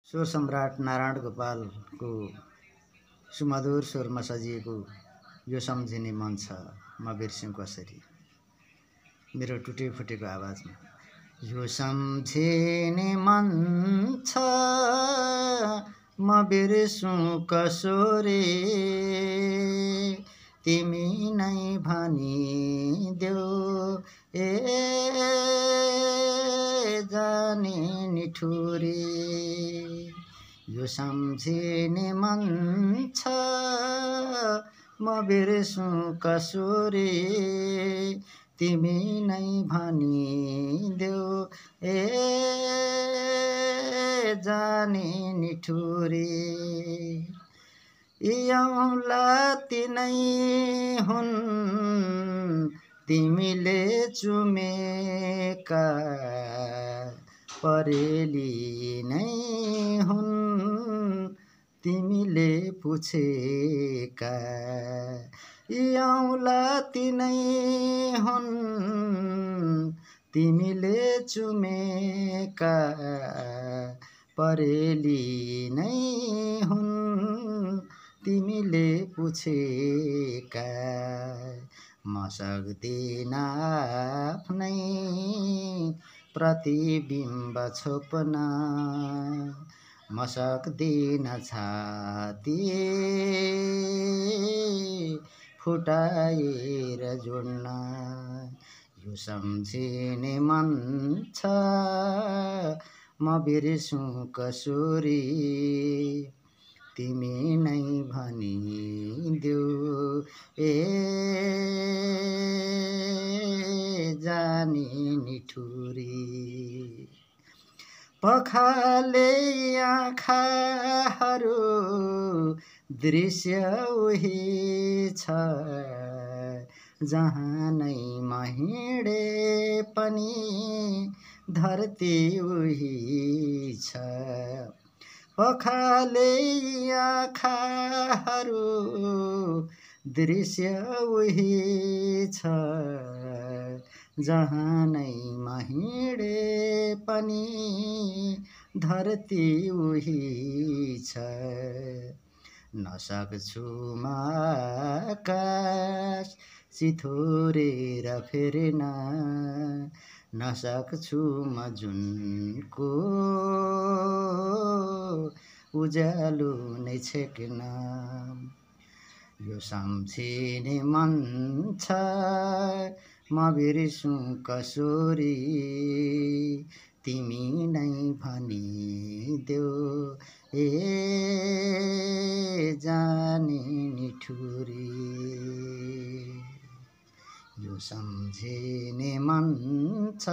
स्वर सम्राट नारायण गोपालको सुमधुर स्वरमा सजिएको यो सम्झिने मन छ म बिर्स्यौँ कसरी। मेरो टुटे फुटेको आवाजमा यो सम्झिने मन छ म बिर्स्यौँ कसरी, तिमी नै भनिदेऊ ए जाने निठुरी। यो सम्झिने मन छ म बिर्स्यौँ कसरी, तिमी नै भनिदेऊ ए जाने निठुरी। यी औँला तिनै हुन् तिमीले चुमेका, परेली नै हुन् तिमीले पुछेका। यी औँला तिनै हुन् तिमीले चुमेका, परेली नै हुन् तिमीले पुछेका। म सक्दिन आफ्नै प्रतिबिम्ब छोप्न, म सक्दिन छाती फुटाएर जोड्न। यो सम्झिने मन छ म बिर्स्यौँ कसरी, तिमी नै भनिदेऊ ए जाने निठुरी। पखाले आँखाहरू दृश्य उही छ, जहाँ नै म हिँडे पनि धरती उही छ। पखाले आँखाहरू दृश्य उही छ, जहाँ नै म हिँडे पनि धरती उही छ। नसक्छु म आकाश चिथोरेर फेर्न, नसक्छु म जुनको उज्यालो नै छेक्न। यो सम्झिने मन छ म बिर्स्यौँ कसरी, तिमी नै भनिदेऊ ए जाने निठुरी। यो सम्झिने मन छ